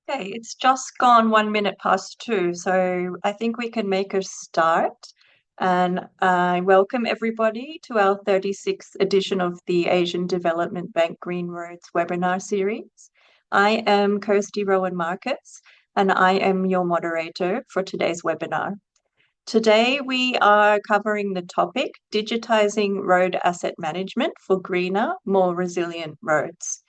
Okay, it's just gone 1 minute past 2, so I think we can make a start. And I welcome everybody to our 36th edition of the Asian Development Bank Green Roads webinar series. I am Kirsty Rowan Marcus, and I am your moderator for today's webinar. Today we are covering the topic Digitizing Road Asset Management for Greener, More Resilient Roads.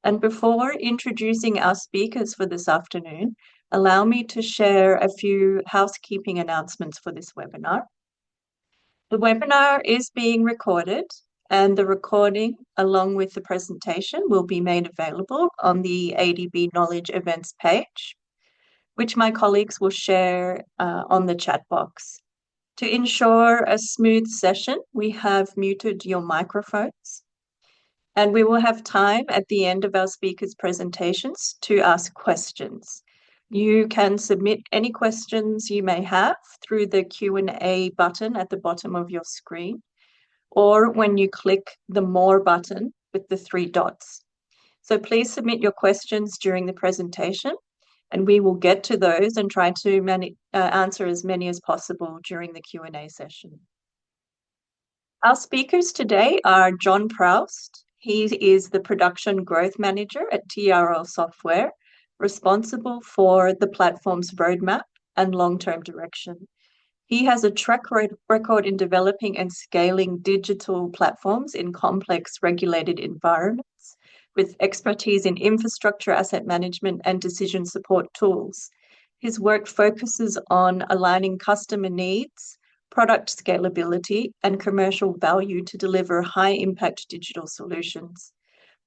And before introducing our speakers for this afternoon, allow me to share a few housekeeping announcements for this webinar. The webinar is being recorded, and the recording, along with the presentation, will be made available on the ADB Knowledge Events page, which my colleagues will share on the chat box. To ensure a smooth session, we have muted your microphones. And we will have time at the end of our speakers' presentations to ask questions. You can submit any questions you may have through the Q&A button at the bottom of your screen, or when you click the More button with the 3 dots. So please submit your questions during the presentation, and we will get to those and try to answer as many as possible during the Q&A session. Our speakers today are John Proust. He is the Production Growth Manager at TRL Software, responsible for the platform's roadmap and long-term direction. He has a track record in developing and scaling digital platforms in complex regulated environments, with expertise in infrastructure asset management and decision support tools. His work focuses on aligning customer needs, product scalability, and commercial value to deliver high-impact digital solutions.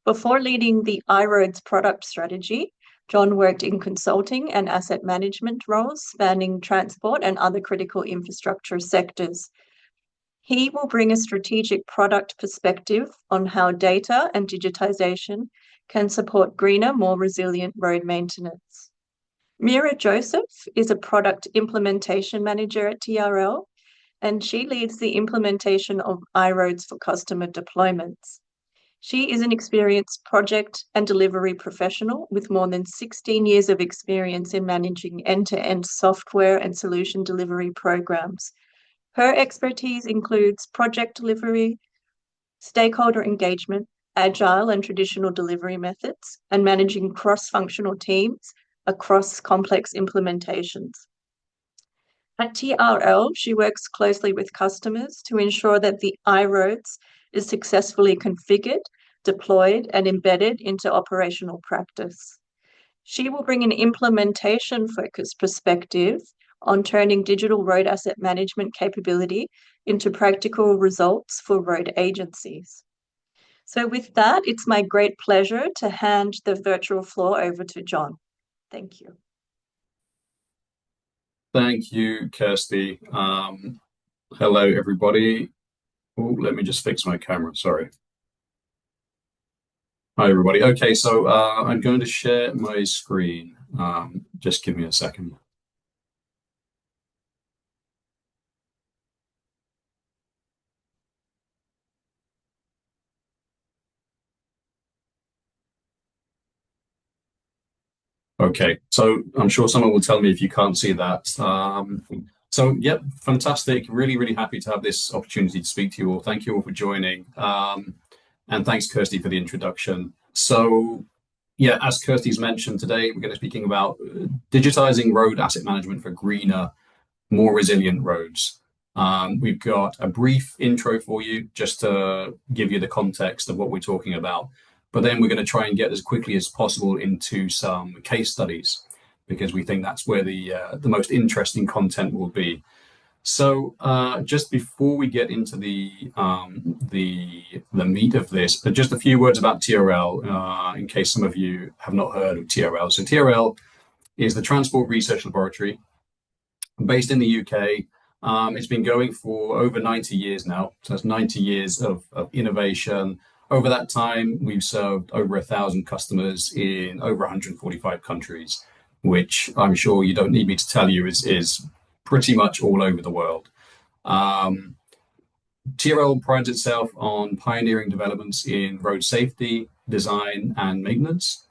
Before leading the iRoads product strategy, John worked in consulting and asset management roles spanning transport and other critical infrastructure sectors. He will bring a strategic product perspective on how data and digitization can support greener, more resilient road maintenance. Mira Joseph is a product implementation manager at TRL, and she leads the implementation of iRoads for customer deployments. She is an experienced project and delivery professional with more than 16 years of experience in managing end-to-end software and solution delivery programs. Her expertise includes project delivery, stakeholder engagement, agile and traditional delivery methods, and managing cross-functional teams across complex implementations. At TRL, she works closely with customers to ensure that the iRoads is successfully configured, deployed, and embedded into operational practice. She will bring an implementation-focused perspective on turning digital road asset management capability into practical results for road agencies. So with that, it's my great pleasure to hand the virtual floor over to John. Thank you. Thank you, Kirsty. Hello, everybody. Oh, let me just fix my camera, sorry. Hi, everybody. Okay, so I'm going to share my screen. Just give me a second. Okay, so I'm sure someone will tell me if you can't see that. So, yep, fantastic. Really, really happy to have this opportunity to speak to you all. Thank you all for joining. And thanks, Kirsty, for the introduction. So, yeah, as Kirsty's mentioned, today we're going to be speaking about digitizing road asset management for greener, more resilient roads. We've got a brief intro for you just to give you the context of what we're talking about. But then we're going to try and get as quickly as possible into some case studies because we think that's where the most interesting content will be. So just before we get into the meat of this, just a few words about TRL in case some of you have not heard of TRL. So TRL is the Transport Research Laboratory based in the UK. It's been going for over 90 years now. So that's 90 years of innovation. Over that time, we've served over 1,000 customers in over 145 countries, which I'm sure you don't need me to tell you is pretty much all over the world. TRL prides itself on pioneering developments in road safety, design, and maintenance.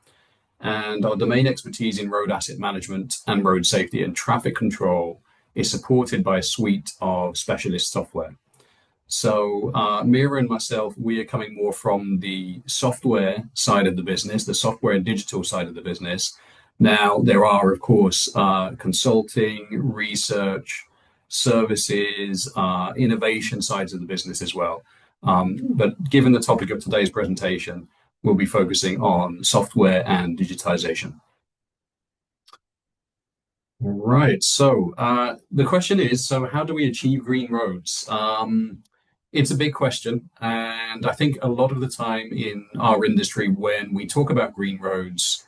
And our domain expertise in road asset management and road safety and traffic control is supported by a suite of specialist software. So Mira and myself, we are coming more from the software side of the business, the software and digital side of the business. Now, there are, of course, consulting, research, services, innovation sides of the business as well. But given the topic of today's presentation, we'll be focusing on software and digitization. Right. So the question is, so how do we achieve green roads? It's a big question. And I think a lot of the time in our industry, when we talk about green roads,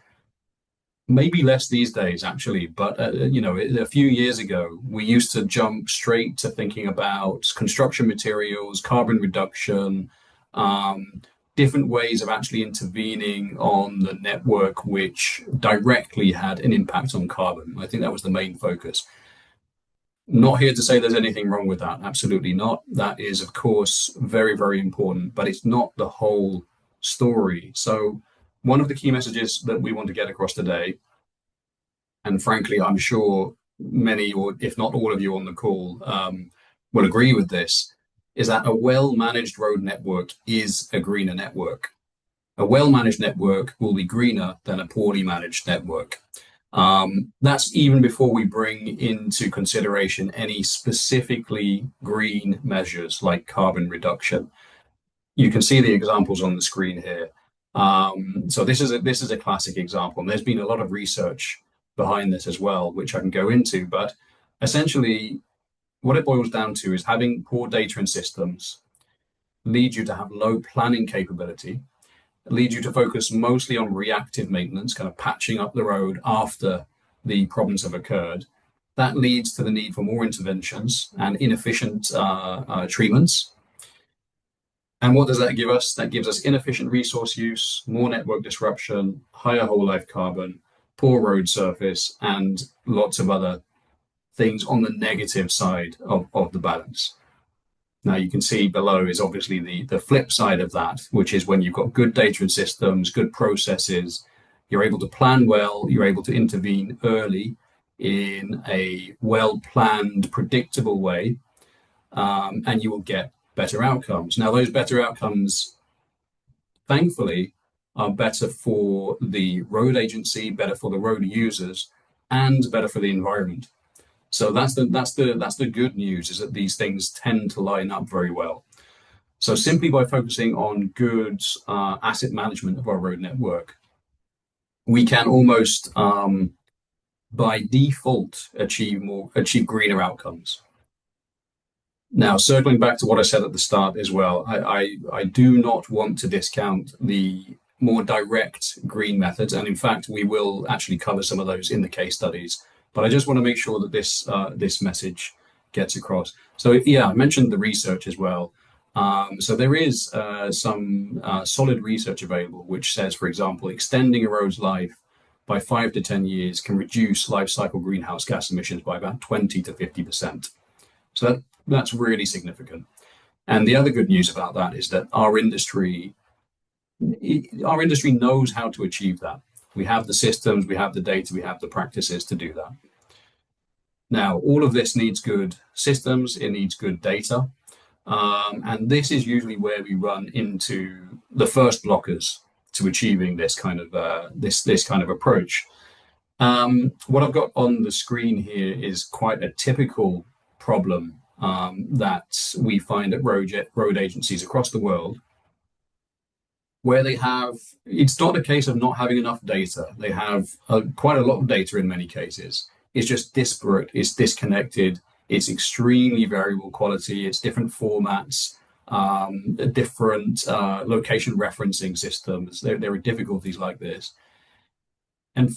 maybe less these days, actually, but a few years ago, we used to jump straight to thinking about construction materials, carbon reduction, different ways of actually intervening on the network, which directly had an impact on carbon. I think that was the main focus. Not here to say there's anything wrong with that. Absolutely not. That is, of course, very, very important, but it's not the whole story. So one of the key messages that we want to get across today, and frankly, I'm sure many, or if not all of you on the call, will agree with this, is that a well-managed road network is a greener network. A well-managed network will be greener than a poorly managed network. That's even before we bring into consideration any specifically green measures like carbon reduction. You can see the examples on the screen here. So this is a classic example, and there's been a lot of research behind this as well, which I can go into. But essentially, what it boils down to is having poor data and systems lead you to have low planning capability, lead you to focus mostly on reactive maintenance, kind of patching up the road after the problems have occurred. That leads to the need for more interventions and inefficient treatments. And what does that give us? That gives us inefficient resource use, more network disruption, higher whole life carbon, poor road surface, and lots of other things on the negative side of the balance. Now you can see below is obviously the flip side of that, which is when you've got good data and systems, good processes, you're able to plan well, you're able to intervene early in a well-planned, predictable way, and you will get better outcomes. Now those better outcomes, thankfully, are better for the road agency, better for the road users, and better for the environment. So that's the good news, is that these things tend to line up very well. So simply by focusing on good asset management of our road network, we can almost by default achieve greener outcomes. Now, circling back to what I said at the start as well, I do not want to discount the more direct green methods, and in fact, we will actually cover some of those in the case studies. But I just want to make sure that this message gets across. So yeah, I mentioned the research as well. So there is some solid research available, which says, for example, extending a road's life by 5 to 10 years can reduce life cycle greenhouse gas emissions by about 20 to 50%. So that's really significant. And the other good news about that is that our industry knows how to achieve that. We have the systems, we have the data, we have the practices to do that. Now, all of this needs good systems, it needs good data. And this is usually where we run into the first blockers to achieving this kind of approach. What I've got on the screen here is quite a typical problem that we find at road agencies across the world, where it's not a case of not having enough data. They have quite a lot of data in many cases. It's just disparate, it's disconnected, it's extremely variable quality, it's different formats, different location referencing systems. There are difficulties like this. And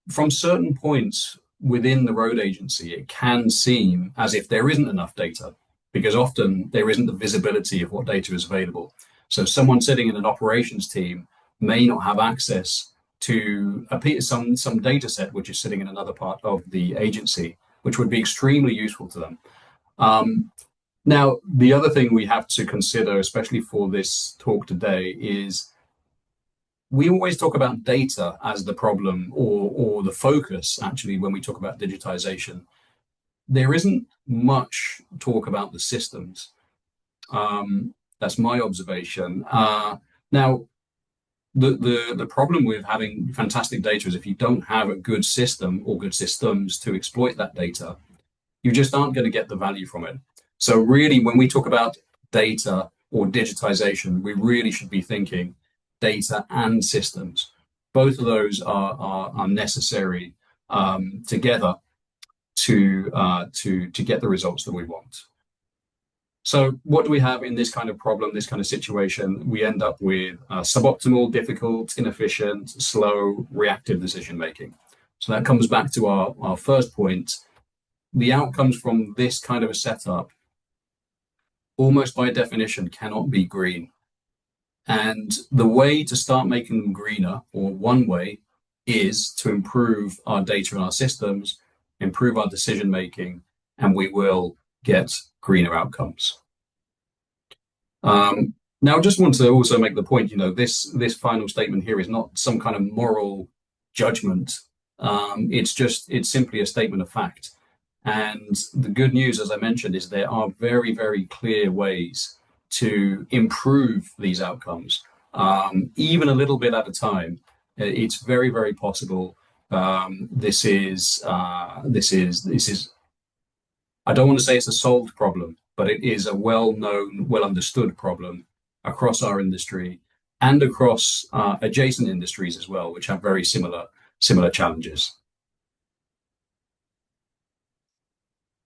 from certain points within the road agency, it can seem as if there isn't enough data, because often there isn't the visibility of what data is available. So someone sitting in an operations team may not have access to some data set which is sitting in another part of the agency, which would be extremely useful to them. Now, the other thing we have to consider, especially for this talk today, is we always talk about data as the problem or the focus, actually, when we talk about digitization. There isn't much talk about the systems. That's my observation. Now, the problem with having fantastic data is if you don't have a good system or good systems to exploit that data, you just aren't going to get the value from it. So really, when we talk about data or digitization, we really should be thinking data and systems. Both of those are necessary together to get the results that we want. So what do we have in this kind of problem, this kind of situation? We end up with suboptimal, difficult, inefficient, slow, reactive decision making. So that comes back to our first point. The outcomes from this kind of a setup, almost by definition, cannot be green. And the way to start making them greener, or one way, is to improve our data and our systems, improve our decision making, and we will get greener outcomes. Now, I just want to also make the point, this final statement here is not some kind of moral judgment. It's simply a statement of fact. And the good news, as I mentioned, is there are very, very clear ways to improve these outcomes, even a little bit at a time. It's very, very possible. This is. I don't want to say it's a solved problem, but it is a well-known, well-understood problem across our industry and across adjacent industries as well, which have very similar challenges.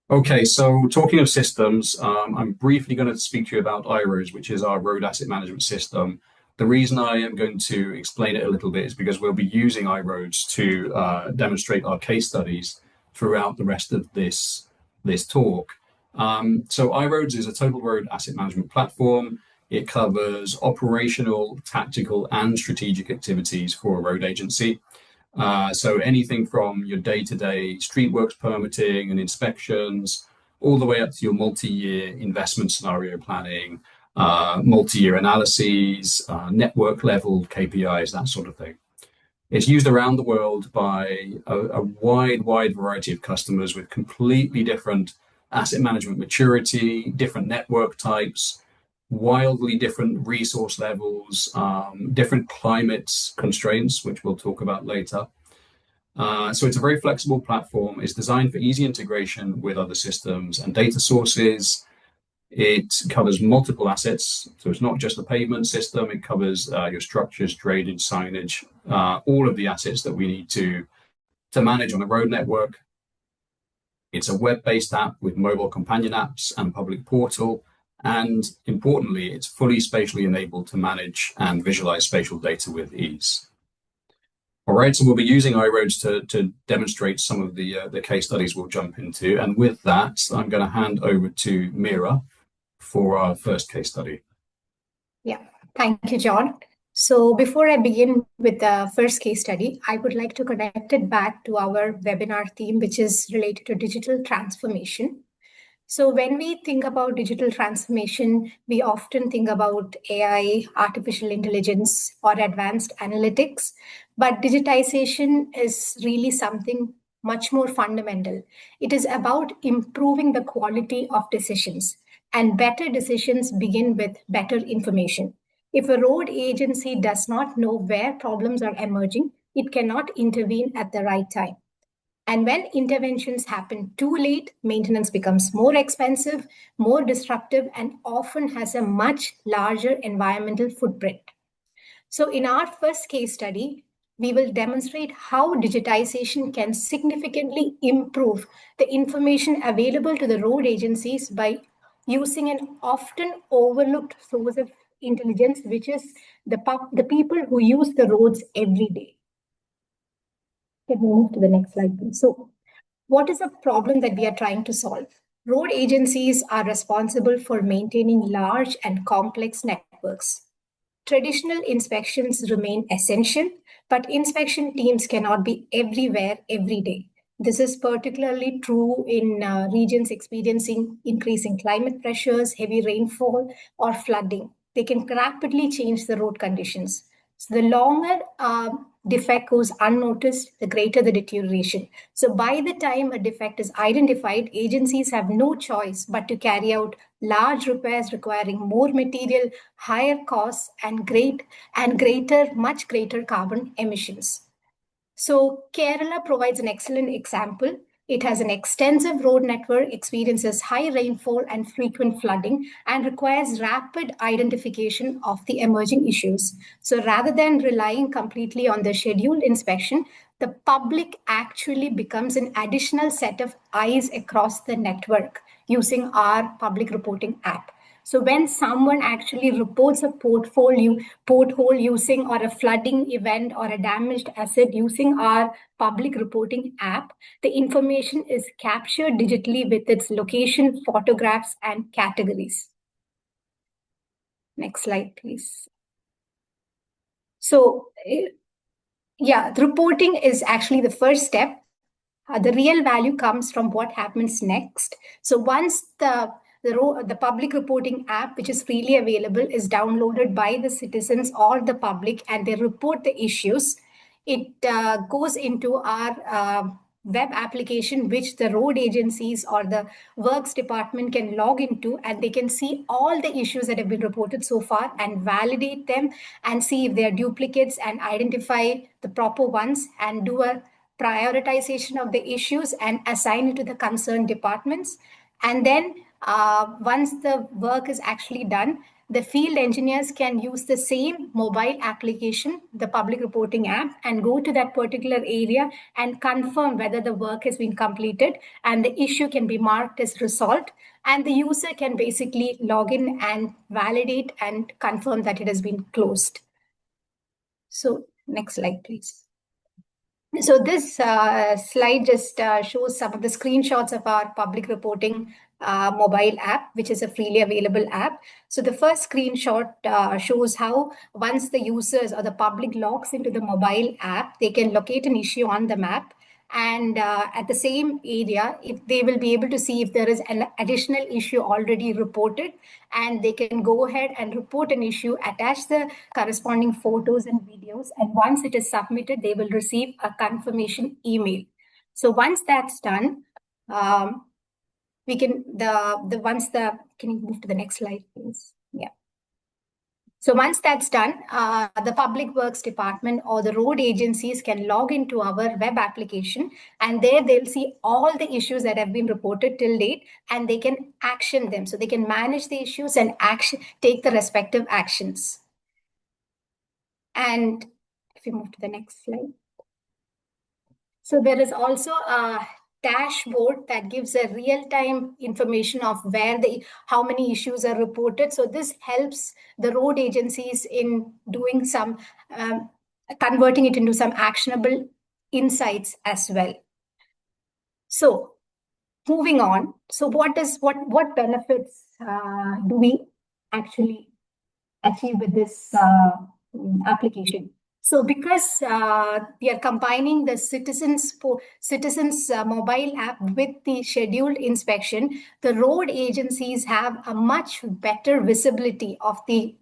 Okay, so talking of systems, I'm briefly going to speak to you about iRoads, which is our road asset management system. The reason I am going to explain it a little bit is because we'll be using iRoads to demonstrate our case studies throughout the rest of this talk. So iRoads is a total road asset management platform. It covers operational, tactical, and strategic activities for a road agency. So anything from your day-to-day street works permitting and inspections, all the way up to your multi-year investment scenario planning, multi-year analyses, network level KPIs, that sort of thing. It's used around the world by a wide variety of customers with completely different asset management maturity, different network types, wildly different resource levels, different climate constraints, which we'll talk about later. So it's a very flexible platform. It's designed for easy integration with other systems and data sources. It covers multiple assets. So it's not just a pavement system. It covers your structures, drainage, signage, all of the assets that we need to manage on a road network. It's a web-based app with mobile companion apps and public portal. And importantly, it's fully spatially enabled to manage and visualize spatial data with ease. All right, so we'll be using iRoads to demonstrate some of the case studies we'll jump into. And with that, I'm going to hand over to Mira for our first case study. Yeah, thank you, John. So before I begin with the first case study, I would like to connect it back to our webinar theme, which is related to digital transformation. So when we think about digital transformation, we often think about AI, artificial intelligence, or advanced analytics. But digitization is really something much more fundamental. It is about improving the quality of decisions. And better decisions begin with better information. If a road agency does not know where problems are emerging, it cannot intervene at the right time. And when interventions happen too late, maintenance becomes more expensive, more disruptive, and often has a much larger environmental footprint. So in our first case study, we will demonstrate how digitization can significantly improve the information available to the road agencies by using an often overlooked source of intelligence, which is the people who use the roads every day. Can we move to the next slide, please? So what is the problem that we are trying to solve? Road agencies are responsible for maintaining large and complex networks. Traditional inspections remain essential, but inspection teams cannot be everywhere every day. This is particularly true in regions experiencing increasing climate pressures, heavy rainfall, or flooding. They can rapidly change the road conditions. So the longer defect goes unnoticed, the greater the deterioration. So by the time a defect is identified, agencies have no choice but to carry out large repairs requiring more material, higher costs, and much greater carbon emissions. So Kerala provides an excellent example. It has an extensive road network, experiences high rainfall and frequent flooding, and requires rapid identification of the emerging issues. So rather than relying completely on the scheduled inspection, the public actually becomes an additional set of eyes across the network using our public reporting app. So when someone actually reports a pothole using or a flooding event or a damaged asset using our public reporting app, the information is captured digitally with its location, photographs, and categories. Next slide, please. So, yeah, the reporting is actually the first step. The real value comes from what happens next. So once the public reporting app, which is freely available, is downloaded by the citizens or the public, and they report the issues, it goes into our web application, which the road agencies or the works department can log into, and they can see all the issues that have been reported so far and validate them and see if they are duplicates and identify the proper ones and do a prioritization of the issues and assign it to the concerned departments. And then once the work is actually done, the field engineers can use the same mobile application, the public reporting app, and go to that particular area and confirm whether the work has been completed and the issue can be marked as resolved. And the user can basically log in and validate and confirm that it has been closed. So next slide, please. So this slide just shows some of the screenshots of our public reporting mobile app, which is a freely available app. So the first screenshot shows how once the users or the public logs into the mobile app, they can locate an issue on the map. And at the same area, if they will be able to see if there is an additional issue already reported, and they can go ahead and report an issue, attach the corresponding photos and videos, and once it is submitted, they will receive a confirmation email. So once that's done, we can can you move to the next slide, please? Yeah. So once that's done, the public works department or the road agencies can log into our web application, and there they'll see all the issues that have been reported till date, and they can action them. So they can manage the issues and take the respective actions. And if you move to the next slide. So there is also a dashboard that gives a real-time information of how many issues are reported. So this helps the road agencies in doing some converting it into some actionable insights as well. So moving on. So what benefits do we actually achieve with this application? So because we are combining the citizens mobile app with the scheduled inspection, the road agencies have a much better visibility of the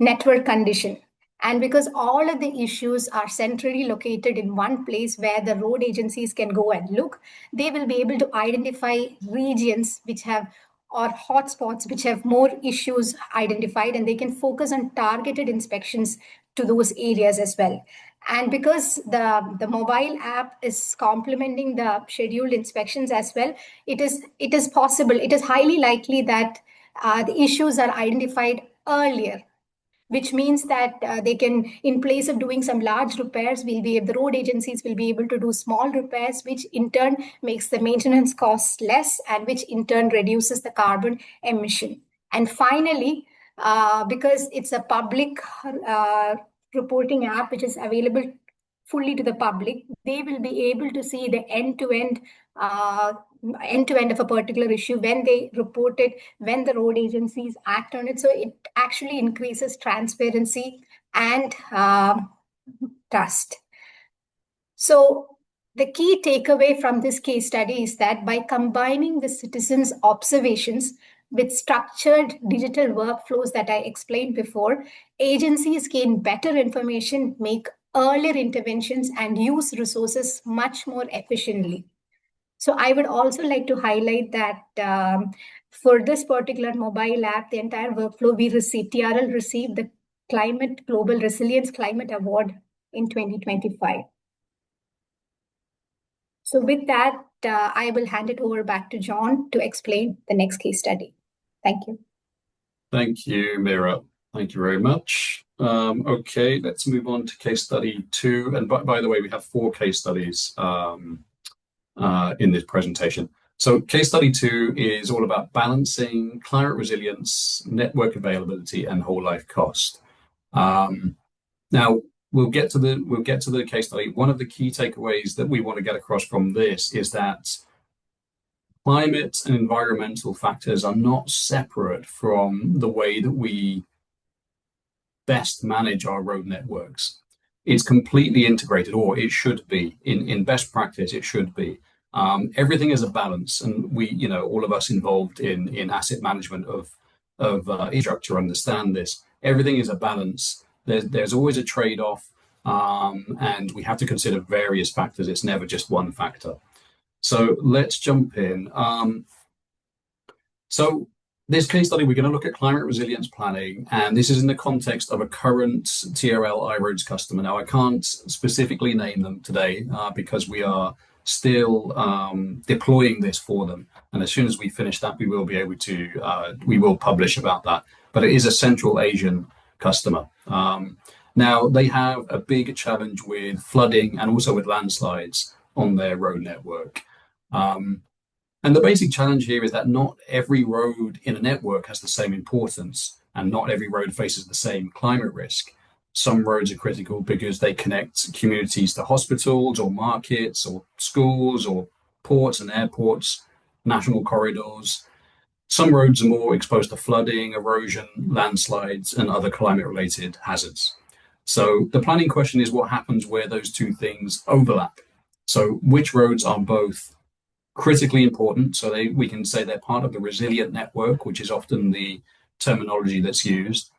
network condition. And because all of the issues are centrally located in one place where the road agencies can go and look, they will be able to identify regions which have or hotspots which have more issues identified, and they can focus on targeted inspections to those areas as well. And because the mobile app is complementing the scheduled inspections as well, it is possible, it is highly likely that the issues are identified earlier, which means that they can, in place of doing some large repairs, the road agencies will be able to do small repairs, which in turn makes the maintenance costs less, and which in turn reduces the carbon emission. And finally, because it's a public reporting app which is available fully to the public, they will be able to see the end-to-end of a particular issue when they report it, when the road agencies act on it. So it actually increases transparency and trust. So the key takeaway from this case study is that by combining the citizens' observations with structured digital workflows that I explained before, agencies gain better information, make earlier interventions, and use resources much more efficiently. So I would also like to highlight that for this particular mobile app, the entire workflow, TRL received the Climate Global Resilience Climate Award in 2025. So with that, I will hand it over back to John to explain the next case study. Thank you. Thank you, Mira. Thank you very much. Okay, let's move on to case study 2. And by the way, we have 4 case studies in this presentation. So case study 2 is all about balancing climate resilience, network availability, and whole life cost. Now we'll get to the case study. One of the key takeaways that we want to get across from this is that climate and environmental factors are not separate from the way that we best manage our road networks. It's completely integrated, or it should be. In best practice, it should be. Everything is a balance, and we, all of us involved in asset management of infrastructure understand this. Everything is a balance. There's always a trade-off, and we have to consider various factors. It's never just one factor. So let's jump in. So this case study, we're going to look at climate resilience planning, and this is in the context of a current TRL iRoads customer. Now, I can't specifically name them today because we are still deploying this for them. And as soon as we finish that, we will be able to, we will publish about that. But it is a Central Asian customer. Now, they have a big challenge with flooding and also with landslides on their road network. And the basic challenge here is that not every road in a network has the same importance, and not every road faces the same climate risk. Some roads are critical because they connect communities to hospitals or markets or schools or ports and airports, national corridors. Some roads are more exposed to flooding, erosion, landslides, and other climate-related hazards. So the planning question is what happens where those two things overlap. So which roads are both critically important, so we can say they're part of the resilient network, which is often the terminology that's used.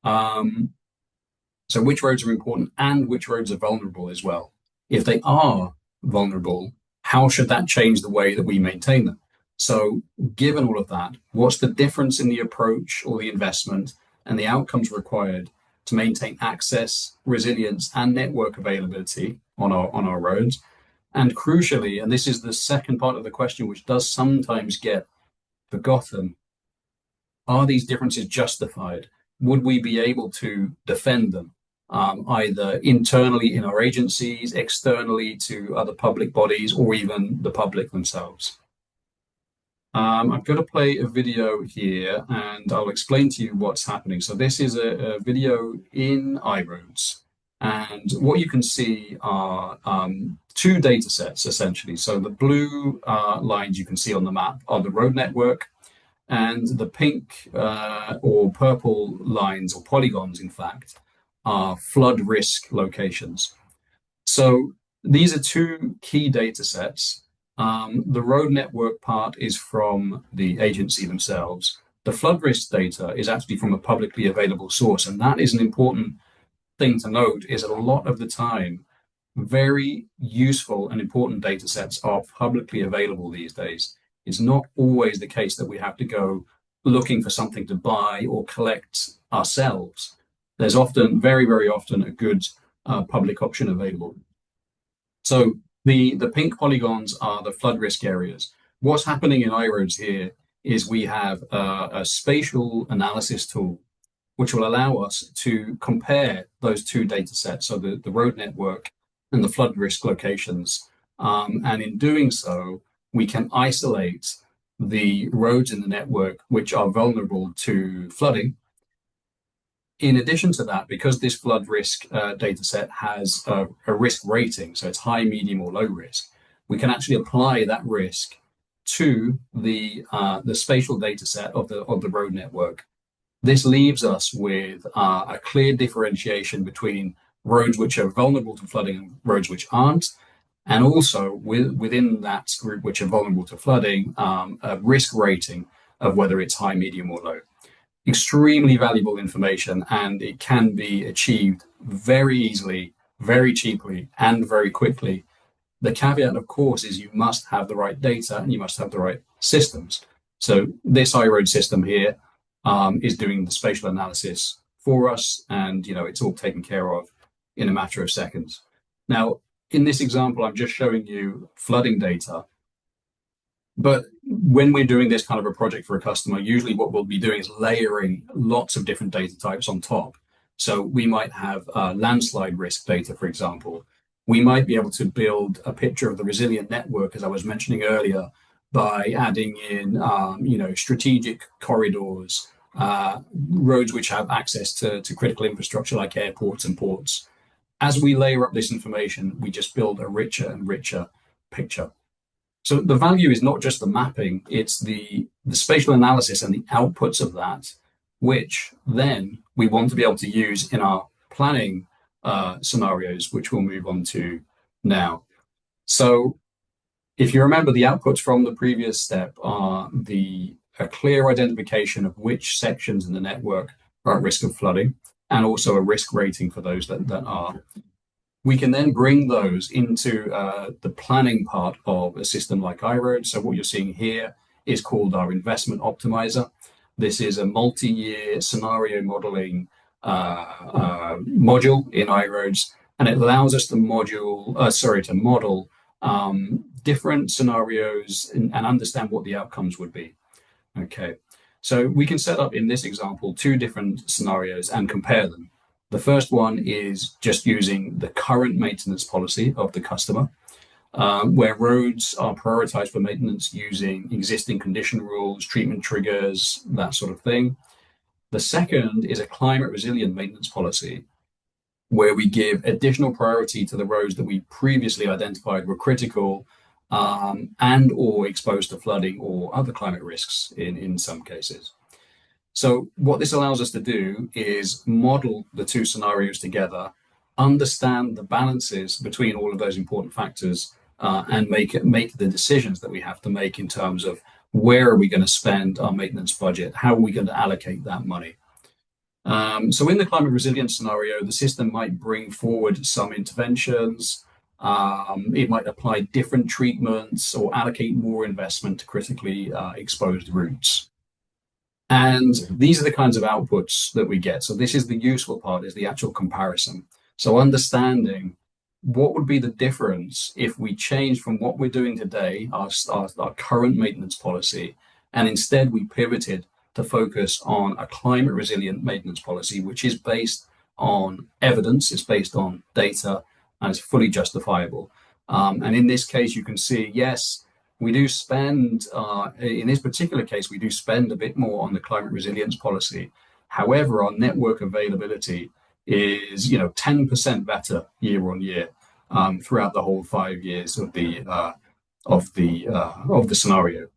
So which roads are important and which roads are vulnerable as well. If they are vulnerable, how should that change the way that we maintain them? So given all of that, what's the difference in the approach or the investment and the outcomes required to maintain access, resilience, and network availability on our roads? And crucially, and this is the second part of the question, which does sometimes get forgotten, are these differences justified? Would we be able to defend them, either internally in our agencies, externally to other public bodies, or even the public themselves? I'm going to play a video here, and I'll explain to you what's happening. So this is a video in iRoads. And what you can see are 2 data sets, essentially. So the blue lines you can see on the map are the road network, and the pink or purple lines, or polygons, in fact, are flood risk locations. So these are 2 key data sets. The road network part is from the agency themselves. The flood risk data is actually from a publicly available source, and that is an important thing to note, is that a lot of the time, very useful and important data sets are publicly available these days. It's not always the case that we have to go looking for something to buy or collect ourselves. There's often, very, very often, a good public option available. So the pink polygons are the flood risk areas. What's happening in iRoads here is we have a spatial analysis tool which will allow us to compare those 2 data sets, so the road network and the flood risk locations. And in doing so, we can isolate the roads in the network which are vulnerable to flooding. In addition to that, because this flood risk data set has a risk rating, so it's high, medium, or low risk, we can actually apply that risk to the spatial data set of the road network. This leaves us with a clear differentiation between roads which are vulnerable to flooding and roads which aren't, and also within that group which are vulnerable to flooding, a risk rating of whether it's high, medium, or low. Extremely valuable information, and it can be achieved very easily, very cheaply, and very quickly. The caveat, of course, is you must have the right data and you must have the right systems. So this iRoad system here is doing the spatial analysis for us, and it's all taken care of in a matter of seconds. Now, in this example, I'm just showing you flooding data. But when we're doing this kind of a project for a customer, usually what we'll be doing is layering lots of different data types on top. So we might have landslide risk data, for example. We might be able to build a picture of the resilient network, as I was mentioning earlier, by adding in, strategic corridors, roads which have access to critical infrastructure like airports and ports. As we layer up this information, we just build a richer and richer picture. So the value is not just the mapping, it's the spatial analysis and the outputs of that, which then we want to be able to use in our planning scenarios, which we'll move on to now. So if you remember, the outputs from the previous step are a clear identification of which sections in the network are at risk of flooding, and also a risk rating for those that are. We can then bring those into the planning part of a system like iRoad. So what you're seeing here is called our investment optimizer. This is a multi-year scenario modeling module in iRoads, and it allows us to model different scenarios and understand what the outcomes would be. Okay, so we can set up in this example 2 different scenarios and compare them. The first one is just using the current maintenance policy of the customer, where roads are prioritized for maintenance using existing condition rules, treatment triggers, that sort of thing. The second is a climate resilient maintenance policy, where we give additional priority to the roads that we previously identified were critical and or exposed to flooding or other climate risks in some cases. So what this allows us to do is model the 2 scenarios together, understand the balances between all of those important factors, and make the decisions that we have to make in terms of where are we going to spend our maintenance budget, how are we going to allocate that money. So in the climate resilience scenario, the system might bring forward some interventions. It might apply different treatments or allocate more investment to critically exposed routes. And these are the kinds of outputs that we get. So this is the useful part, is the actual comparison. So understanding what would be the difference if we change from what we're doing today, our current maintenance policy, and instead we pivoted to focus on a climate resilient maintenance policy, which is based on evidence, it's based on data, and it's fully justifiable. And in this case, you can see, yes, we do spend, in this particular case, we do spend a bit more on the climate resilience policy. However, our network availability is, 10% better year on year throughout the whole 5 years of the scenario.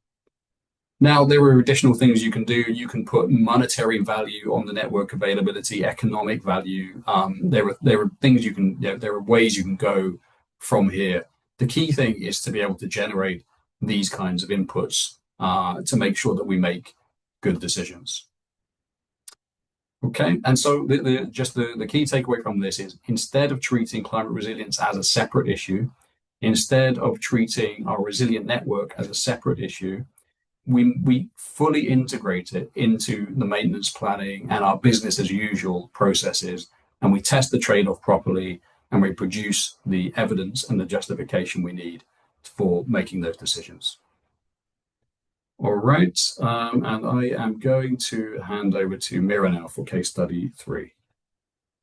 Now, there are additional things you can do. You can put monetary value on the network availability, economic value. There are things you can, there are ways you can go from here. The key thing is to be able to generate these kinds of inputs to make sure that we make good decisions. Okay, and so the key takeaway from this is, instead of treating climate resilience as a separate issue, instead of treating our resilient network as a separate issue, we fully integrate it into the maintenance planning and our business as usual processes, and we test the trade-off properly, and we produce the evidence and the justification we need for making those decisions. All right, and I am going to hand over to Mira now for case study 3.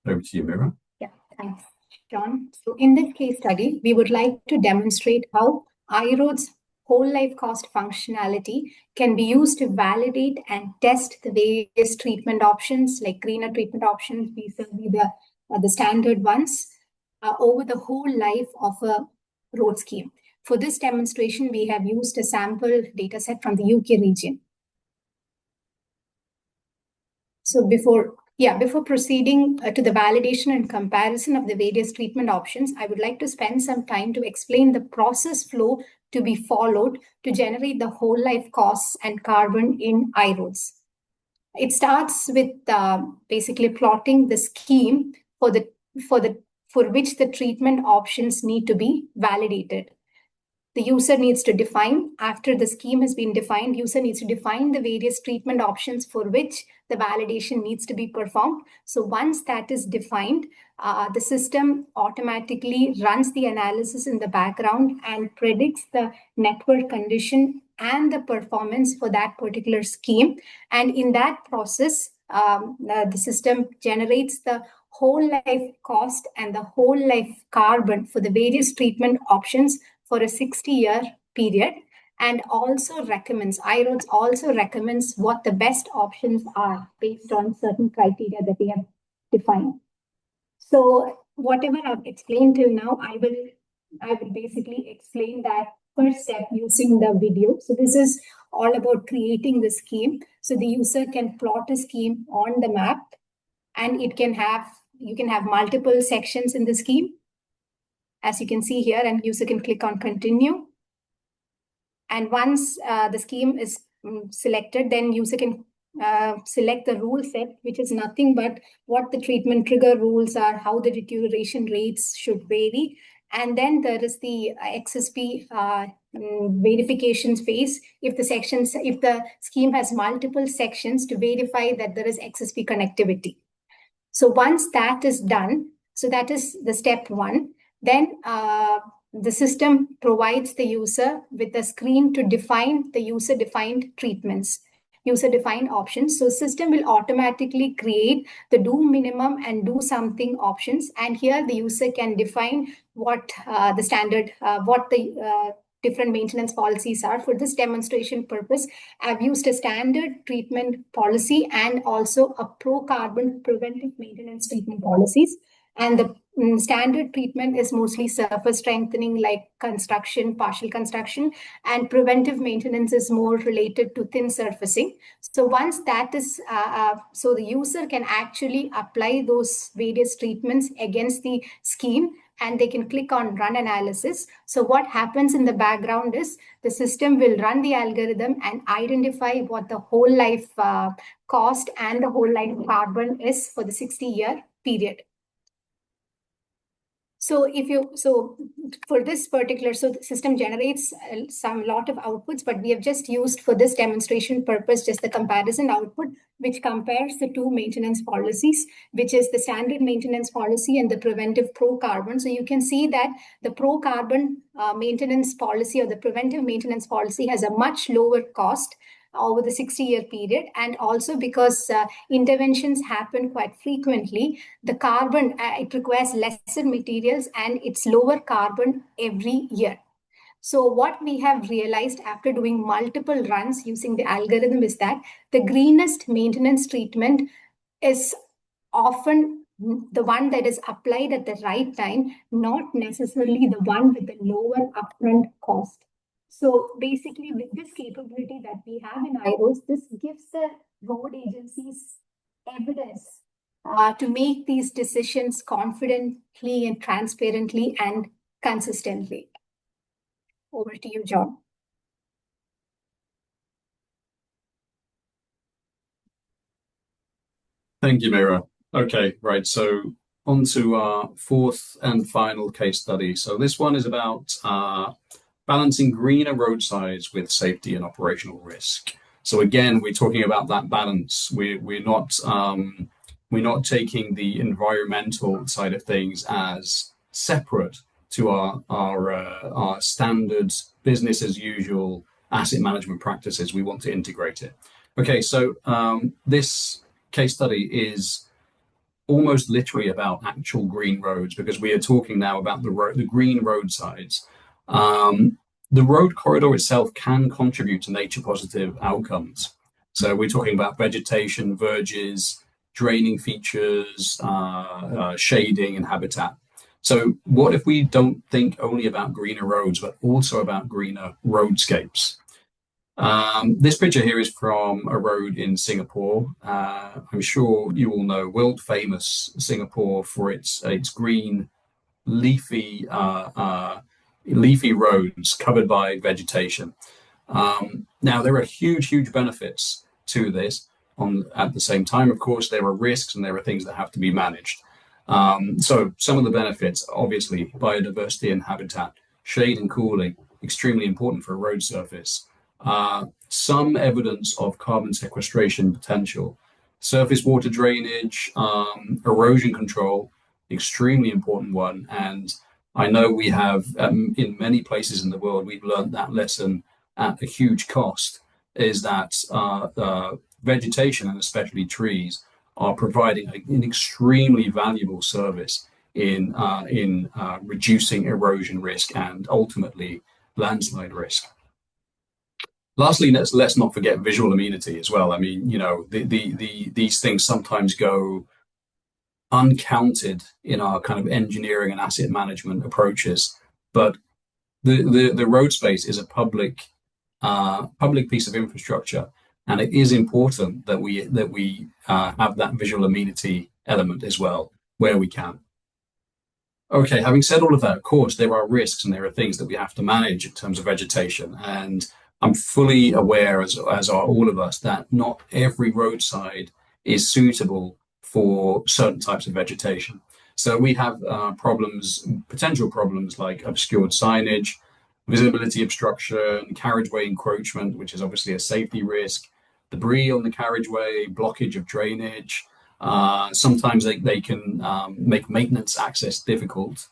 Over to you, Mira. Yeah, thanks, John. So in this case study, we would like to demonstrate how iRoad's whole life cost functionality can be used to validate and test the various treatment options, like greener treatment options, vis-a-vis the standard ones, over the whole life of a road scheme. For this demonstration, we have used a sample data set from the UK region. So before proceeding to the validation and comparison of the various treatment options, I would like to spend some time to explain the process flow to be followed to generate the whole life costs and carbon in iRoads. It starts with basically plotting the scheme for which the treatment options need to be validated. The user needs to define, after the scheme has been defined, user needs to define the various treatment options for which the validation needs to be performed. So once that is defined, the system automatically runs the analysis in the background and predicts the network condition and the performance for that particular scheme. And in that process, the system generates the whole life cost and the whole life carbon for the various treatment options for a 60-year period, and also recommends, iRoads also recommends what the best options are based on certain criteria that we have defined. So whatever I've explained till now, I will basically explain that first step using the video. So this is all about creating the scheme. So the user can plot a scheme on the map, and you can have multiple sections in the scheme, as you can see here, and user can click on continue. And once the scheme is selected, then user can select the rule set, which is nothing but what the treatment trigger rules are, how the deterioration rates should vary. And then there is the XSP verifications phase. If the scheme has multiple sections, to verify that there is XSP connectivity. So once that is done, so that is the step one. Then the system provides the user with a screen to define the user-defined treatments, user-defined options. So system will automatically create the do minimum and do something options. And here the user can define what the standard, what the different maintenance policies are. For this demonstration purpose, I've used a standard treatment policy and also a pro-carbon preventive maintenance treatment policies. And the standard treatment is mostly surface strengthening, like construction, partial construction, and preventive maintenance is more related to thin surfacing. So once that is, so the user can actually apply those various treatments against the scheme, and they can click on run analysis. So what happens in the background is the system will run the algorithm and identify what the whole life cost and the whole life carbon is for the 60-year period. So for this particular, so the system generates some lot of outputs, but we have just used for this demonstration purpose just the comparison output, which compares the two maintenance policies, which is the standard maintenance policy and the preventive pro-carbon. So you can see that the pro-carbon maintenance policy or the preventive maintenance policy has a much lower cost over the 60-year period. And also because interventions happen quite frequently, the carbon, it requires lesser materials and it's lower carbon every year. So what we have realized after doing multiple runs using the algorithm is that the greenest maintenance treatment is often the one that is applied at the right time, not necessarily the one with the lower upfront cost. So basically, with this capability that we have in iRoads, this gives the road agencies evidence to make these decisions confidently and transparently and consistently. Over to you, John. Thank you, Mira. Okay, right. So on to our fourth and final case study. So this one is about balancing greener roadsides with safety and operational risk. So again, we're talking about that balance. We're not taking the environmental side of things as separate to our standard business as usual asset management practices. We want to integrate it. Okay, so this case study is almost literally about actual green roads, because we are talking now about the green roadsides. The road corridor itself can contribute to nature positive outcomes. So we're talking about vegetation, verges, draining features, shading and habitat. So what if we don't think only about greener roads, but also about greener roadscapes? This picture here is from a road in Singapore. I'm sure you all know, world famous Singapore for its green, leafy leafy roads covered by vegetation. Now, there are huge benefits to this. At the same time, of course, there are risks and there are things that have to be managed. So some of the benefits, obviously, biodiversity and habitat, shade and cooling, extremely important for a road surface. Some evidence of carbon sequestration potential, surface water drainage, erosion control, extremely important one. And I know we have, in many places in the world, we've learned that lesson at a huge cost, is that vegetation, and especially trees, are providing an extremely valuable service in reducing erosion risk and ultimately landslide risk. Lastly, let's not forget visual amenity as well. I mean, these things sometimes go uncounted in our kind of engineering and asset management approaches, but the road space is a public piece of infrastructure, and it is important that we have that visual amenity element as well where we can. Okay, having said all of that, of course, there are risks and there are things that we have to manage in terms of vegetation. And I'm fully aware, as are all of us, that not every roadside is suitable for certain types of vegetation. So we have potential problems like obscured signage, visibility obstruction, carriageway encroachment, which is obviously a safety risk, debris on the carriageway, blockage of drainage. Sometimes they can make maintenance access difficult.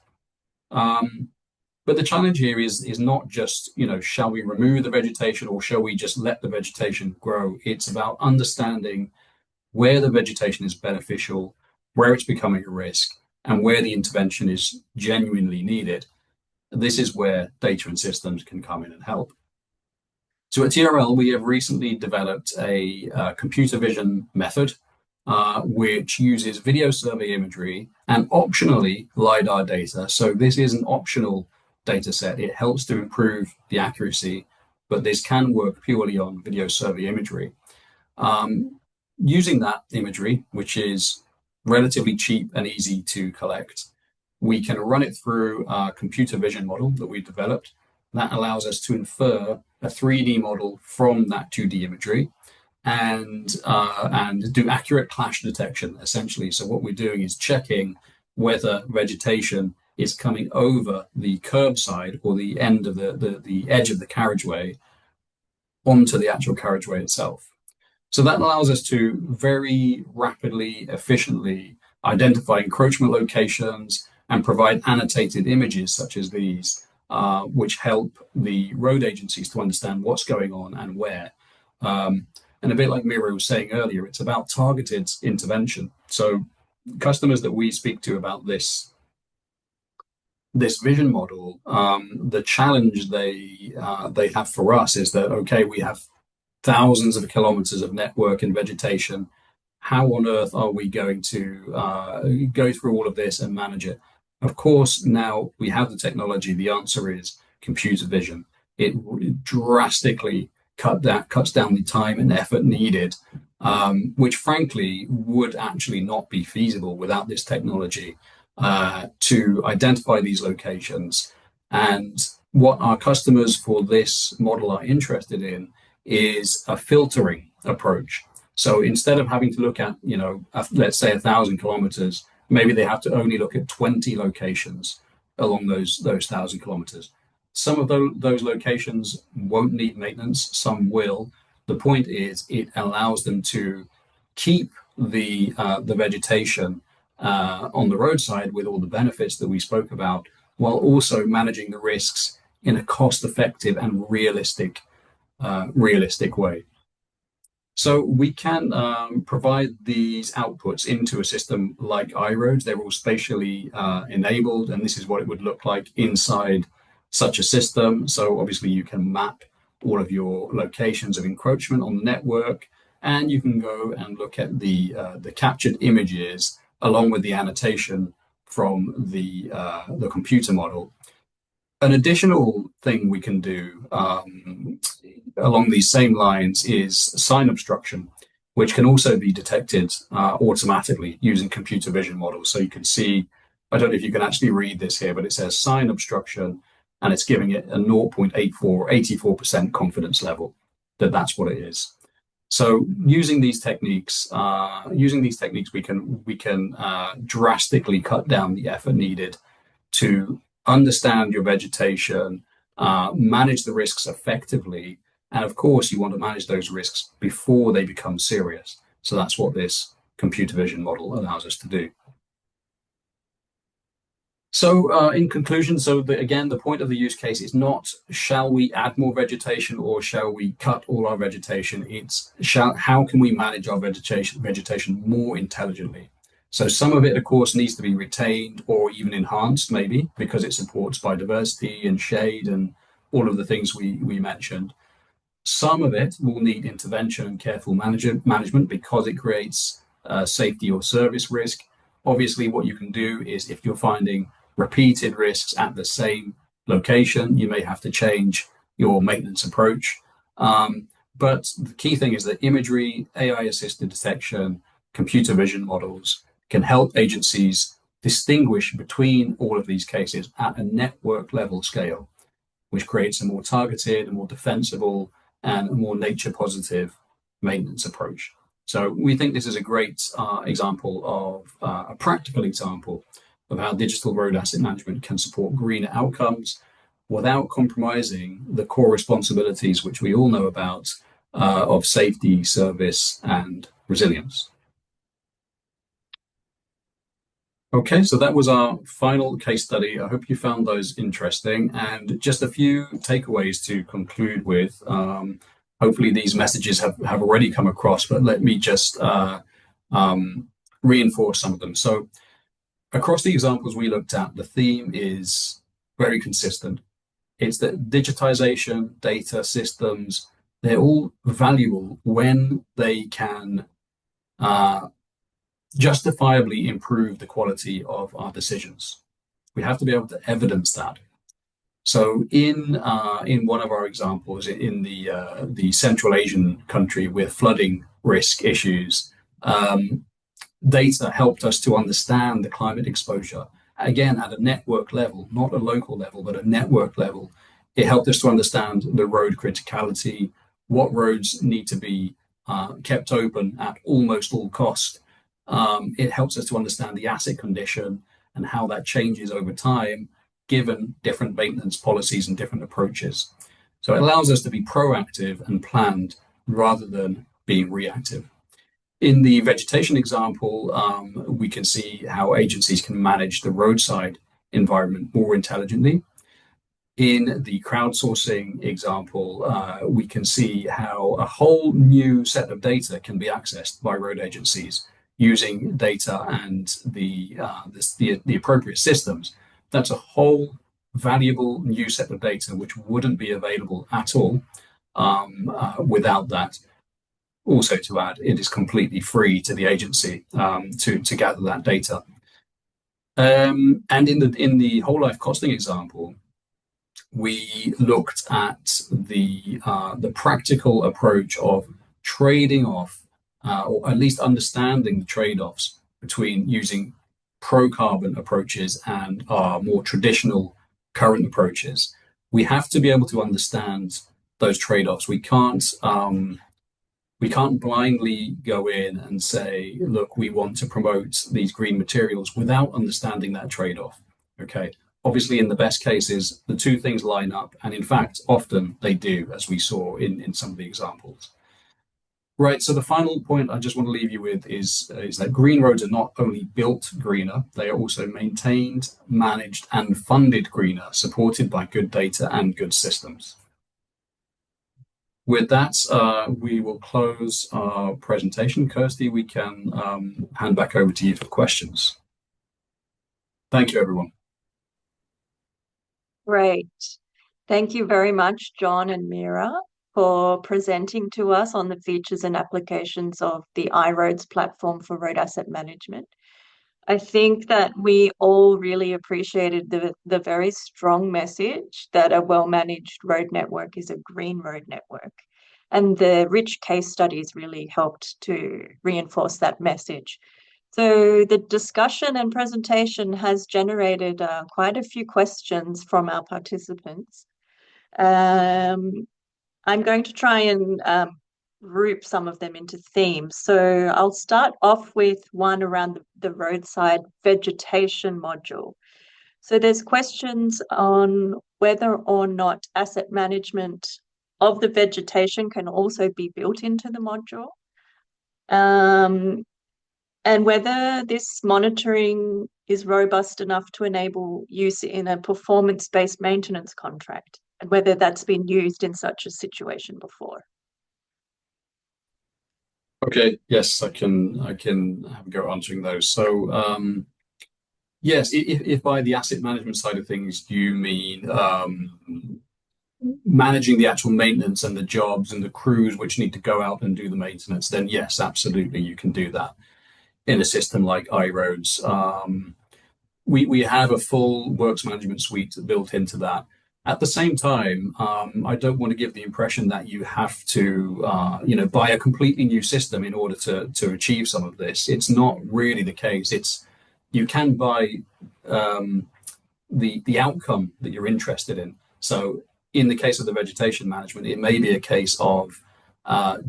But the challenge here is not just, shall we remove the vegetation or shall we just let the vegetation grow? It's about understanding where the vegetation is beneficial, where it's becoming a risk, and where the intervention is genuinely needed. This is where data and systems can come in and help. So at TRL, we have recently developed a computer vision method, which uses video survey imagery and optionally LiDAR data. So this is an optional data set. It helps to improve the accuracy, but this can work purely on video survey imagery. Using that imagery, which is relatively cheap and easy to collect, we can run it through a computer vision model that we've developed. That allows us to infer a 3D model from that 2D imagery and do accurate clash detection, essentially. So what we're doing is checking whether vegetation is coming over the curb side or the end of the edge of the carriageway onto the actual carriageway itself. So that allows us to very rapidly, efficiently identify encroachment locations and provide annotated images such as these, which help the road agencies to understand what's going on and where. And a bit like Mira was saying earlier, it's about targeted intervention. So customers that we speak to about this vision model, the challenge they have for us is that, okay, we have thousands of kilometers of network and vegetation. How on earth are we going to go through all of this and manage it? Of course, now we have the technology. The answer is computer vision. It drastically cuts down the time and effort needed, which frankly would actually not be feasible without this technology to identify these locations. And what our customers for this model are interested in is a filtering approach. So instead of having to look at, let's say 1,000 kilometers, maybe they have to only look at 20 locations along those 1,000 kilometers. Some of those locations won't need maintenance, some will. The point is it allows them to keep the vegetation on the roadside with all the benefits that we spoke about, while also managing the risks in a cost-effective and realistic way. So we can provide these outputs into a system like iRoads. They're all spatially enabled, and this is what it would look like inside such a system. So obviously you can map all of your locations of encroachment on the network, and you can go and look at the captured images along with the annotation from the computer model. An additional thing we can do along these same lines is sign obstruction, which can also be detected automatically using computer vision models. So you can see, I don't know if you can actually read this here, but it says sign obstruction and it's giving it a 84% confidence level that that's what it is. So using these techniques, we can drastically cut down the effort needed to understand your vegetation, manage the risks effectively, and of course, you want to manage those risks before they become serious. So that's what this computer vision model allows us to do. So in conclusion, again, the point of the use case is not shall we add more vegetation or shall we cut all our vegetation? It's how can we manage our vegetation more intelligently? So some of it, of course, needs to be retained or even enhanced, maybe, because it supports biodiversity and shade and all of the things we mentioned. Some of it will need intervention and careful management because it creates safety or service risk. Obviously, what you can do is if you're finding repeated risks at the same location, you may have to change your maintenance approach. But the key thing is that imagery, AI-assisted detection, computer vision models can help agencies distinguish between all of these cases at a network level scale, which creates a more targeted, a more defensible, and a more nature positive maintenance approach. So we think this is a great example of a practical example of how digital road asset management can support greener outcomes without compromising the core responsibilities, which we all know about, of safety, service, and resilience. Okay, so that was our final case study. I hope you found those interesting, and just a few takeaways to conclude with. Hopefully these messages have already come across, but let me just reinforce some of them. So across the examples we looked at, the theme is very consistent. It's that digitization, data, systems, they're all valuable when they can justifiably improve the quality of our decisions. We have to be able to evidence that. So in one of our examples, in the Central Asian country with flooding risk issues, data helped us to understand the climate exposure. Again, at a network level, not a local level, but a network level. It helped us to understand the road criticality, what roads need to be kept open at almost all cost. It helps us to understand the asset condition and how that changes over time, given different maintenance policies and different approaches. So it allows us to be proactive and planned rather than being reactive. In the vegetation example, we can see how agencies can manage the roadside environment more intelligently. In the crowdsourcing example, we can see how a whole new set of data can be accessed by road agencies using data and the appropriate systems. That's a whole valuable new set of data which wouldn't be available at all without that. Also to add, it is completely free to the agency to gather that data. And in the whole life costing example, we looked at the practical approach of trading off, or at least understanding the trade-offs between using pro-carbon approaches and our more traditional current approaches. We have to be able to understand those trade-offs. We can't blindly go in and say, look, we want to promote these green materials without understanding that trade-off. Okay. Obviously, in the best cases, the two things line up. And in fact, often they do, as we saw in some of the examples. Right, so the final point I just want to leave you with is that green roads are not only built greener, they are also maintained, managed, and funded greener, supported by good data and good systems. With that, we will close our presentation. Kirsty, we can hand back over to you for questions. Thank you, everyone. Great. Thank you very much, John and Mira, for presenting to us on the features and applications of the iRoads platform for road asset management. I think that we all really appreciated the very strong message that a well-managed road network is a green road network. And the rich case studies really helped to reinforce that message. So the discussion and presentation has generated quite a few questions from our participants. Um, I'm going to try and group some of them into themes. So I'll start off with one around the roadside vegetation module. So there's questions on whether or not asset management of the vegetation can also be built into the module. And whether this monitoring is robust enough to enable use in a performance-based maintenance contract, and whether that's been used in such a situation before. Okay, yes, I can have a go answering those. So yes, if by the asset management side of things you mean managing the actual maintenance and the jobs and the crews which need to go out and do the maintenance, then yes, absolutely, you can do that in a system like iRoads. We have a full works management suite built into that. At the same time, I don't want to give the impression that you have to, buy a completely new system in order to achieve some of this. It's not really the case. You can buy the outcome that you're interested in. So, in the case of the vegetation management, it may be a case of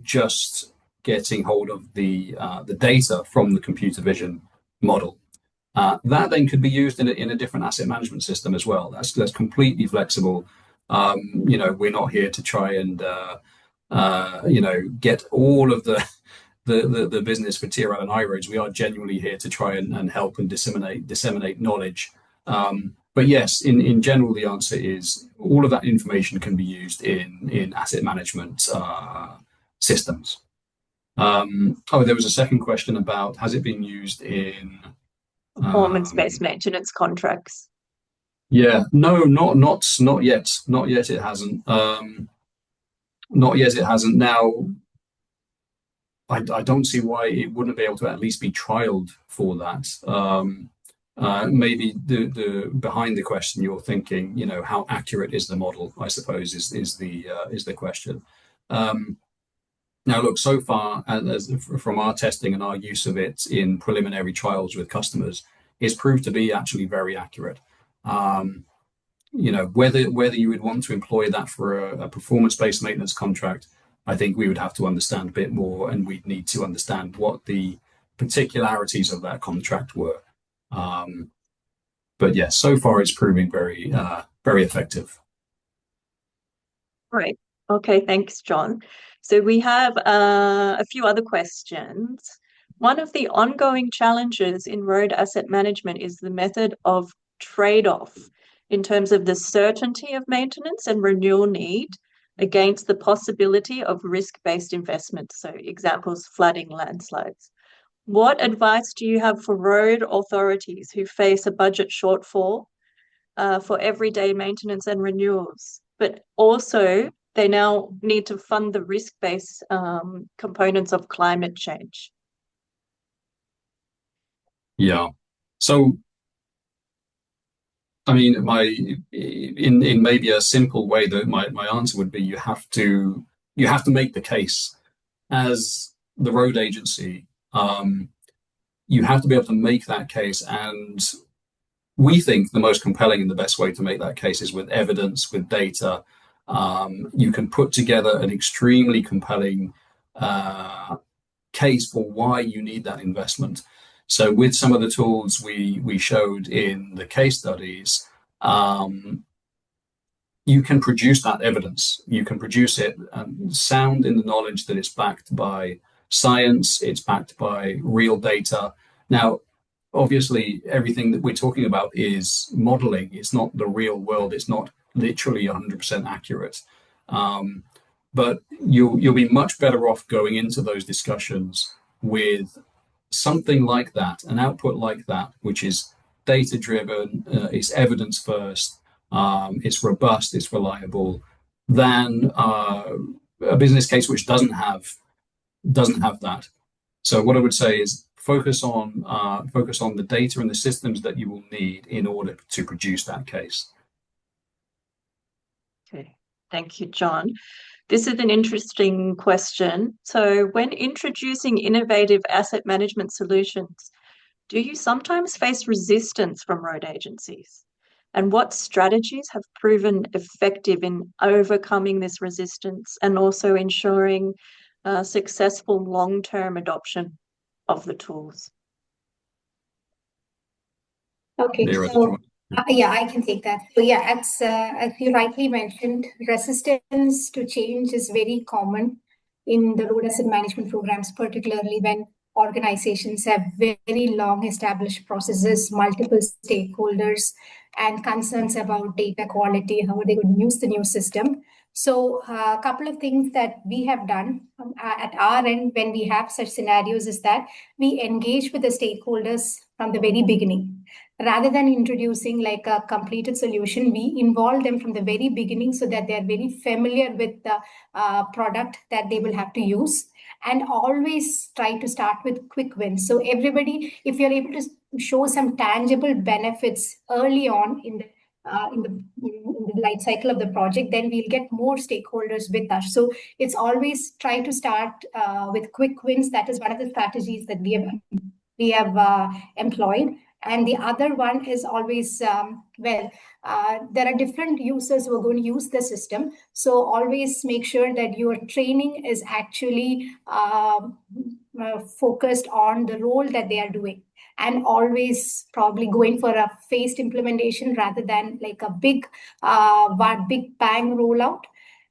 just getting hold of the data from the computer vision model. That then could be used in a different asset management system as well. That's completely flexible. We're not here to try and get all of the business for TRL and iRoads. We are genuinely here to try and help and disseminate knowledge. But yes, in general, the answer is all of that information can be used in asset management systems. There was a second question about has it been used in Performance-based maintenance contracts. Yeah, no, not yet. Not yet. It hasn't. Not yet. It hasn't. Now, I don't see why it wouldn't be able to at least be trialed for that. Maybe the behind the question you're thinking, how accurate is the model? I suppose is the question. Now, look, so far, from our testing and our use of it in preliminary trials with customers, it's proved to be actually very accurate. Whether you would want to employ that for a performance-based maintenance contract, I think we would have to understand a bit more, and we'd need to understand what the particularities of that contract were. But yes, so far it's proving very, very effective. Great. Okay, thanks, John. So we have a few other questions. One of the ongoing challenges in road asset management is the method of trade-off in terms of the certainty of maintenance and renewal need against the possibility of risk-based investment. So examples, flooding, landslides. What advice do you have for road authorities who face a budget shortfall for everyday maintenance and renewals, but also they now need to fund the risk-based components of climate change? Yeah. So, I mean, in maybe a simple way, that my answer would be you have to make the case as the road agency. You have to be able to make that case, and we think the most compelling and the best way to make that case is with evidence, with data. You can put together an extremely compelling case for why you need that investment. So with some of the tools we showed in the case studies, you can produce that evidence. You can produce it sound in the knowledge that it's backed by science, it's backed by real data. Now, obviously, everything that we're talking about is modeling. It's not the real world. It's not literally 100% accurate. But you'll be much better off going into those discussions with something like that, an output like that, which is data driven, it's evidence first, it's robust, it's reliable, than a business case which doesn't have that. So what I would say is focus on the data and the systems that you will need in order to produce that case. Okay, thank you, John. This is an interesting question. So when introducing innovative asset management solutions, do you sometimes face resistance from road agencies? And what strategies have proven effective in overcoming this resistance and also ensuring successful long-term adoption of the tools? Okay, Mira, did you so want? yeah, I can take that. So yeah, as you rightly mentioned, resistance to change is very common in the road asset management programs, particularly when organizations have very long established processes, multiple stakeholders, and concerns about data quality, how are they going to use the new system. So a couple of things that we have done at our end when we have such scenarios is that we engage with the stakeholders from the very beginning. Rather than introducing like a completed solution, we involve them from the very beginning so that they are very familiar with the product that they will have to use, and always try to start with quick wins. So everybody, if you're able to show some tangible benefits early on in the life cycle of the project, then we'll get more stakeholders with us. So it's always try to start with quick wins. That is one of the strategies that we have employed. And the other one is always, there are different users who are going to use the system. So always make sure that your training is actually focused on the role that they are doing. And always probably going for a phased implementation rather than like a big bang rollout.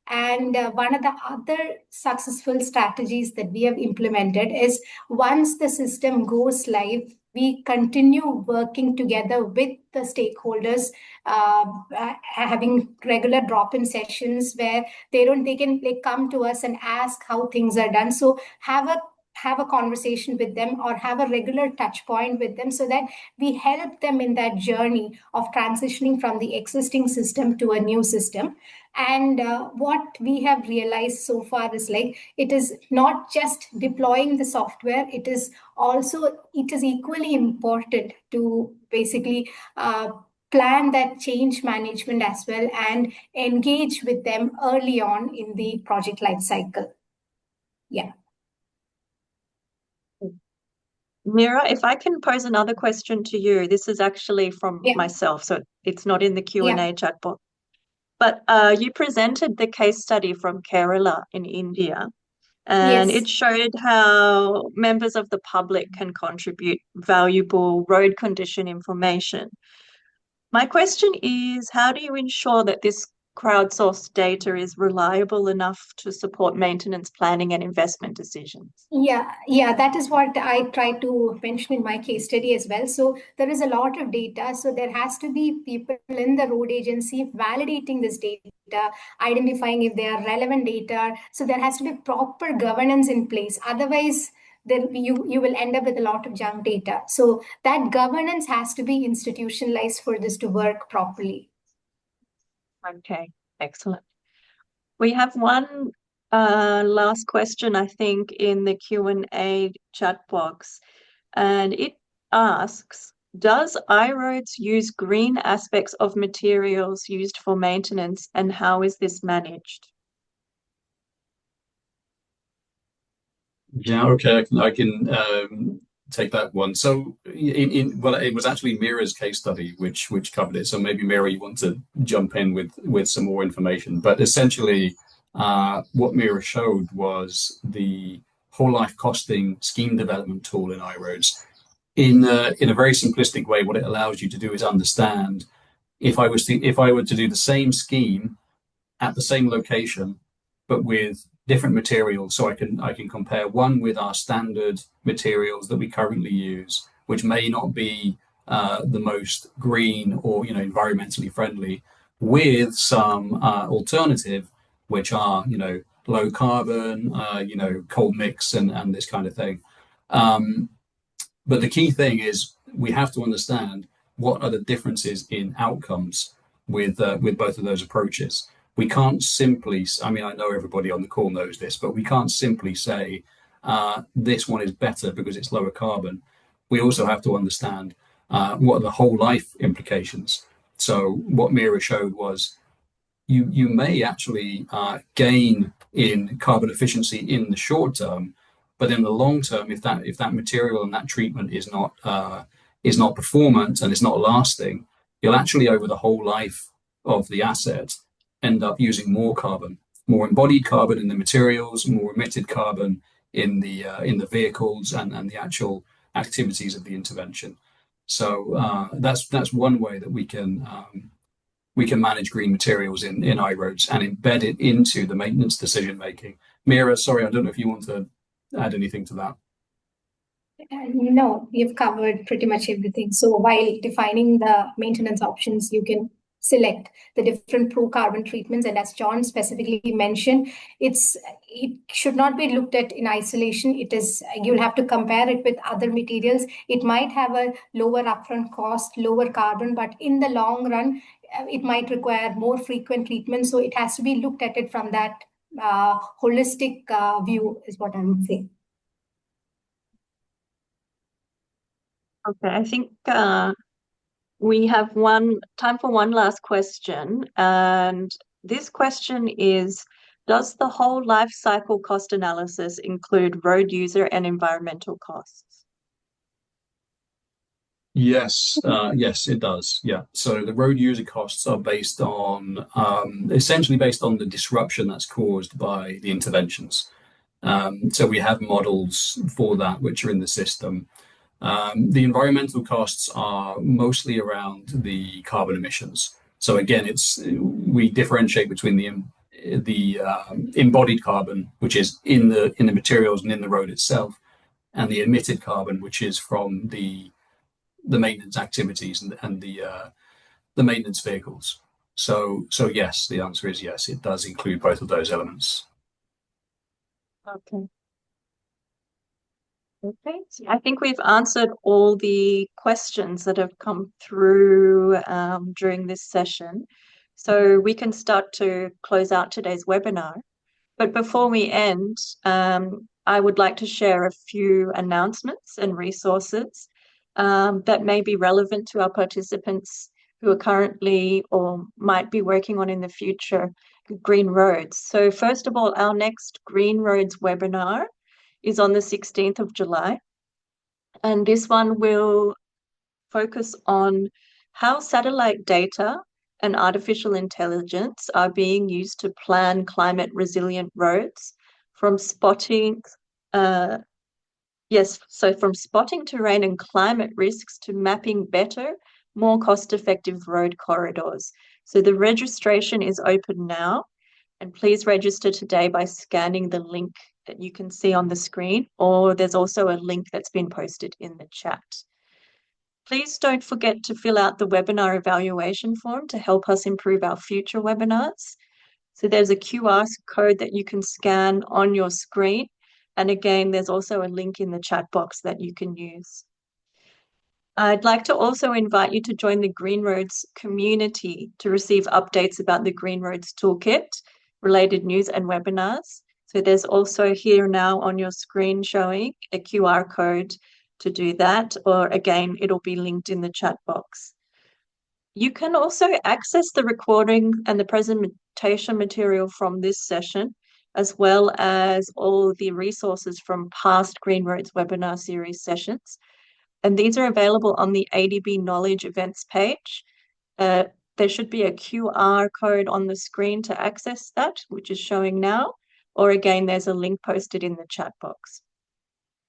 And one of the other successful strategies that we have implemented is once the system goes live, we continue working together with the stakeholders, having regular drop-in sessions where they can like come to us and ask how things are done. So have a conversation with them or have a regular touch point with them so that we help them in that journey of transitioning from the existing system to a new system. And what we have realized so far is like it is not just deploying the software, it is equally important to basically plan that change management as well and engage with them early on in the project life cycle. Yeah. Mira, if I can pose another question to you, this is actually from myself, so it's not in the Q&A chat box. But you presented the case study from Kerala in India, and it showed how members of the public can contribute valuable road condition information. My question is, how do you ensure that this crowdsourced data is reliable enough to support maintenance planning and investment decisions? Yeah, that is what I try to mention in my case study as well. So there is a lot of data. So there has to be people in the road agency validating this data, identifying if they are relevant data. So there has to be proper governance in place. Otherwise, then you will end up with a lot of junk data. So that governance has to be institutionalized for this to work properly. Okay, excellent. We have one last question, I think, in the Q&A chat box, and it asks, does iRoads use green aspects of materials used for maintenance, and how is this managed? Yeah, okay, I can take that one. So, well, it was actually Mira's case study which covered it. So maybe Mira, you want to jump in with some more information. But essentially, what Mira showed was the whole life costing scheme development tool in iRoads. In a very simplistic way, what it allows you to do is understand if I were to do the same scheme at the same location, but with different materials. So I can compare one with our standard materials that we currently use, which may not be the most green or environmentally friendly, with some alternative, which are low carbon, cold mix and this kind of thing. But the key thing is we have to understand what are the differences in outcomes with both of those approaches. We can't simply, I mean, I know everybody on the call knows this, but we can't simply say this one is better because it's lower carbon. We also have to understand what are the whole life implications. So what Mira showed was you may actually gain in carbon efficiency in the short term, But in the long term, if that material and that treatment is not performant and is not lasting, you'll actually over the whole life of the asset end up using more carbon, more embodied carbon in the materials, more emitted carbon in the vehicles and the actual activities of the intervention. So that's one way that we can manage green materials in iRoads and embed it into the maintenance decision making. Mira, sorry, I don't know if you want to add anything to that. No, you've covered pretty much everything. So while defining the maintenance options, you can select the different pro-carbon treatments. And as John specifically mentioned, it should not be looked at in isolation. You'll have to compare it with other materials. It might have a lower upfront cost, lower carbon, but in the long run, it might require more frequent treatment. So it has to be looked at it from that holistic view, is what I would say. Okay, I think we have time for one last question, and this question is, does the whole life cycle cost analysis include road user and environmental costs? Yes, yes, it does. Yeah. So the road user costs are based on essentially based on the disruption that's caused by the interventions. So we have models for that which are in the system. The environmental costs are mostly around the carbon emissions. So again, we differentiate between the embodied carbon, which is in the materials and in the road itself, and the emitted carbon, which is from the maintenance activities and the maintenance vehicles. So yes, the answer is yes, it does include both of those elements. Okay. Okay, so I think we've answered all the questions that have come through during this session. So we can start to close out today's webinar. But before we end, I would like to share a few announcements and resources that may be relevant to our participants who are currently or might be working on in the future green roads. So first of all, our next Green Roads webinar is on the 16th of July. And this one will focus on how satellite data and artificial intelligence are being used to plan climate resilient roads from spotting, from spotting terrain and climate risks to mapping better, more cost-effective road corridors. So the registration is open now, and please register today by scanning the link that you can see on the screen, or there's also a link that's been posted in the chat. Please don't forget to fill out the webinar evaluation form to help us improve our future webinars. So there's a QR code that you can scan on your screen. And again, there's also a link in the chat box that you can use. I'd like to also invite you to join the Green Roads community to receive updates about the Green Roads Toolkit, related news and webinars. So there's also here now on your screen showing a QR code to do that, or again, it'll be linked in the chat box. You can also access the recording and the presentation material from this session, as well as all the resources from past Green Roads webinar series sessions. And these are available on the ADB Knowledge Events page. There should be a QR code on the screen to access that, which is showing now, or again, there's a link posted in the chat box.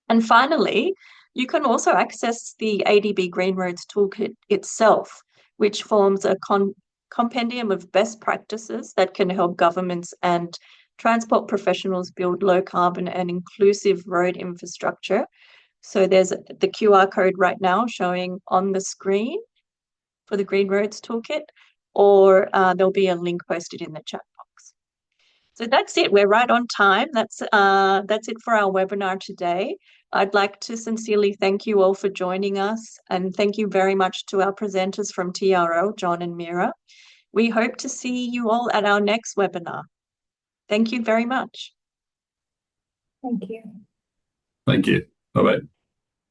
And finally, you can also access the ADB Green Roads Toolkit itself, which forms a compendium of best practices that can help governments and transport professionals build low carbon and inclusive road infrastructure. So there's the QR code right now showing on the screen for the Green Roads Toolkit, or there'll be a link posted in the chat box. So that's it. We're right on time. That's it for our webinar today. I'd like to sincerely thank you all for joining us, and thank you very much to our presenters from TRL, John and Mira. We hope to see you all at our next webinar. Thank you very much. Thank you. Thank you. Bye-bye.